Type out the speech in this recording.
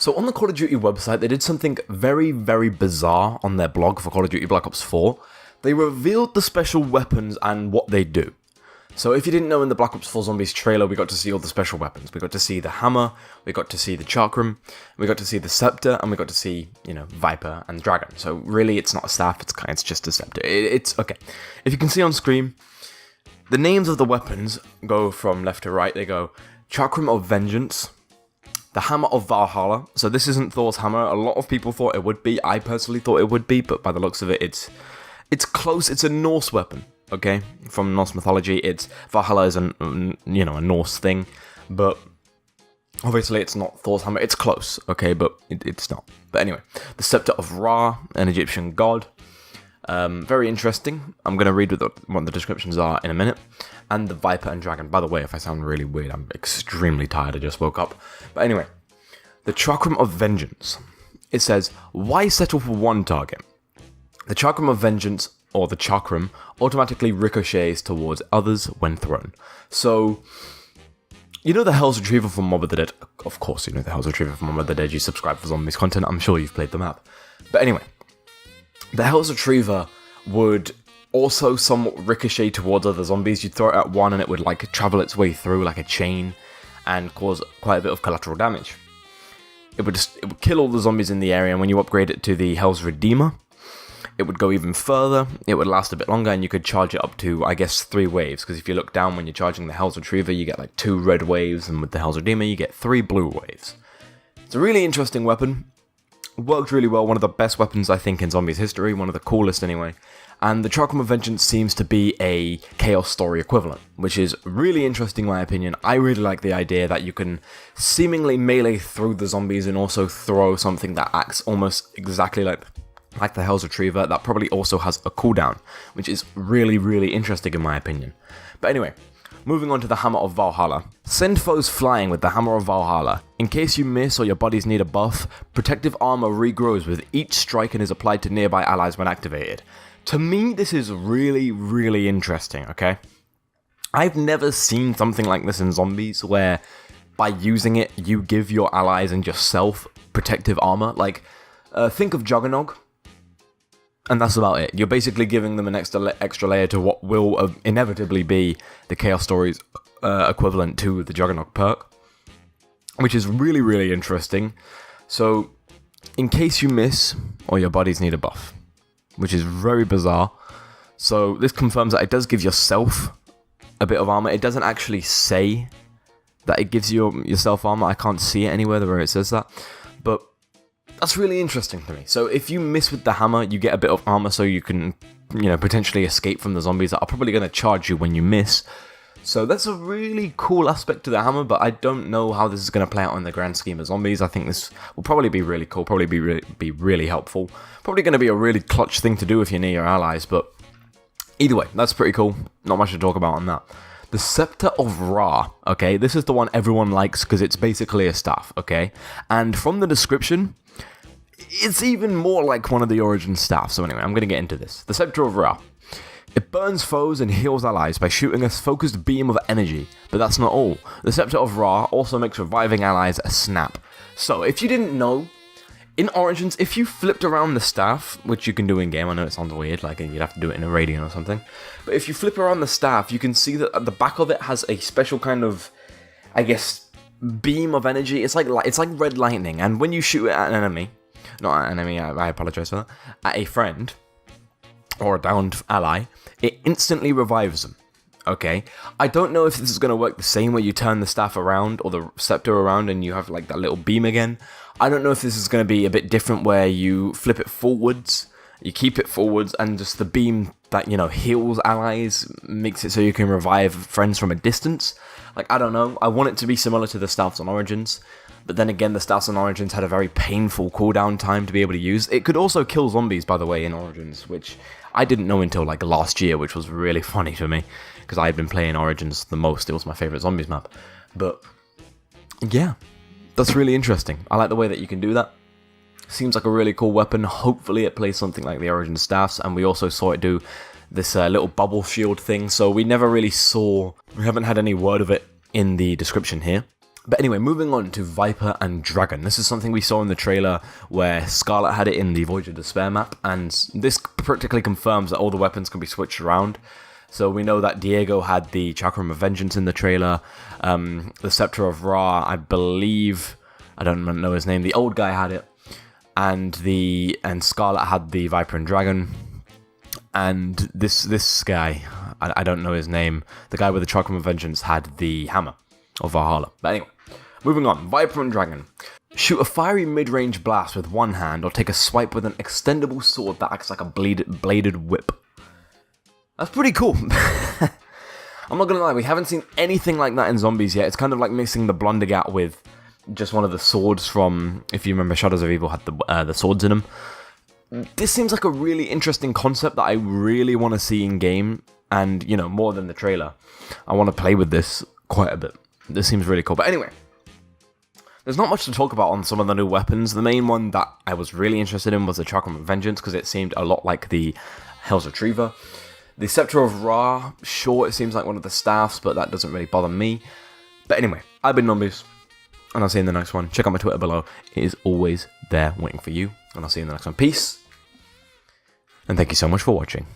So on the Call of Duty website, they did something very, very bizarre on their blog for Call of Duty Black Ops 4. They revealed the special weapons and what they do. So if you didn't know, in the Black Ops 4 Zombies trailer, we got to see all the special weapons. We got to see the hammer, we got to see the chakram, we got to see the scepter, and we got to see, Viper and Dragon. So really, it's not a staff, it's just a scepter. It's okay. If you can see on screen, the names of the weapons go from left to right. They go Chakram of Vengeance, the Hammer of Valhalla. So this isn't Thor's hammer. A lot of people thought it would be. I personally thought it would be, but by the looks of it, it's close. It's a Norse weapon. Okay, from Norse mythology, Valhalla is a Norse thing, but obviously it's not Thor's hammer. It's close, okay, but it's not. But anyway, the Scepter of Ra, an Egyptian god, very interesting. I'm gonna read what the descriptions are in a minute. And the Viper and Dragon. By the way, if I sound really weird, I'm extremely tired. I just woke up. But anyway, the Chakram of Vengeance. It says, why settle for one target? The Chakram of Vengeance, or the Chakram, automatically ricochets towards others when thrown. So, you know the Hell's Retriever from Mob of the Dead? Of course you know the Hell's Retriever from Mob of the Dead. You subscribe for Zombies content. I'm sure you've played the map. But anyway, the Hell's Retriever would also somewhat ricochet towards other zombies. You'd throw it at one and it would travel its way through like a chain and cause quite a bit of collateral damage. It would kill all the zombies in the area, and when you upgrade it to the Hell's Redeemer, it would go even further, it would last a bit longer, and you could charge it up to, I guess, 3 waves, because if you look down when you're charging the Hell's Retriever, you get 2 red waves, and with the Hell's Redeemer, you get 3 blue waves. It's a really interesting weapon, worked really well, one of the best weapons, I think, in Zombies history, one of the coolest anyway, and the Chakram of Vengeance seems to be a Chaos Story equivalent, which is really interesting in my opinion. I really like the idea that you can seemingly melee through the zombies and also throw something that acts almost exactly like the Hell's Retriever, that probably also has a cooldown, which is really, really interesting in my opinion. But anyway, moving on to the Hammer of Valhalla. Send foes flying with the Hammer of Valhalla. In case you miss or your buddies need a buff, protective armor regrows with each strike and is applied to nearby allies when activated. To me, this is really, really interesting, okay? I've never seen something like this in Zombies, where by using it, you give your allies and yourself protective armor. Think of Juggernog, and that's about it. You're basically giving them an extra layer to what will inevitably be the Chaos Story's equivalent to the Juggernog perk, which is really, really interesting. So, in case you miss, or your buddies need a buff, which is very bizarre. So, this confirms that it does give yourself a bit of armor. It doesn't actually say that it gives yourself armor. I can't see it anywhere where it says that, but that's really interesting to me. So if you miss with the hammer, you get a bit of armor so you can, potentially escape from the zombies that are probably going to charge you when you miss. So that's a really cool aspect to the hammer, but I don't know how this is going to play out in the grand scheme of Zombies. I think this will probably be really cool, probably be really helpful. Probably going to be a really clutch thing to do if you're near your allies, but either way, that's pretty cool. Not much to talk about on that. The Scepter of Ra, okay? This is the one everyone likes because it's basically a staff, okay? And from the description, it's even more like one of the Origin staffs. So anyway, I'm going to get into this. The Scepter of Ra. It burns foes and heals allies by shooting a focused beam of energy. But that's not all. The Scepter of Ra also makes reviving allies a snap. So, if you didn't know, in Origins, if you flipped around the staff, which you can do in-game, I know it sounds weird, you'd have to do it in a Radiant or something, but if you flip around the staff, you can see that at the back of it has a special kind of, I guess, beam of energy. It's like red lightning, and when you shoot it at an enemy, not at an enemy, I apologize for that, at a friend, or a downed ally, it instantly revives them. Okay, I don't know if this is going to work the same way you turn the staff around, or the scepter around, and you have that little beam again. I don't know if this is going to be a bit different where you flip it forwards, you keep it forwards, and just the beam that, heals allies makes it so you can revive friends from a distance. I don't know, I want it to be similar to the staffs on Origins, but then again, the staffs on Origins had a very painful cooldown time to be able to use. It could also kill zombies, by the way, in Origins, which I didn't know until last year, which was really funny to me, because I had been playing Origins the most. It was my favourite Zombies map. But yeah, that's really interesting. I like the way that you can do that. Seems like a really cool weapon. Hopefully it plays something like the Origin staffs, and we also saw it do this little bubble shield thing, so we haven't had any word of it in the description here. But anyway, moving on to Viper and Dragon. This is something we saw in the trailer where Scarlet had it in the Voyage of Despair map, and this practically confirms that all the weapons can be switched around. So we know that Diego had the Chakram of Vengeance in the trailer, the Scepter of Ra, I believe, I don't know his name, the old guy had it, and Scarlet had the Viper and Dragon, and this guy, I don't know his name, the guy with the Chakram of Vengeance had the Hammer of Valhalla. But anyway, moving on, Viper and Dragon. Shoot a fiery mid-range blast with one hand, or take a swipe with an extendable sword that acts like a bladed whip. That's pretty cool. I'm not gonna lie, we haven't seen anything like that in Zombies yet. It's kind of like mixing the Blundergat with just one of the swords from, if you remember, Shadows of Evil had the swords in them. This seems like a really interesting concept that I really want to see in game, and, you know, more than the trailer. I want to play with this quite a bit. This seems really cool. But anyway, there's not much to talk about on some of the new weapons. The main one that I was really interested in was the Chakram of Vengeance, because it seemed a lot like the Hell's Retriever. The Scepter of Ra, sure, it seems like one of the staffs, but that doesn't really bother me. But anyway, I've been Numbies, and I'll see you in the next one. Check out my Twitter below. It is always there waiting for you, and I'll see you in the next one. Peace, and thank you so much for watching.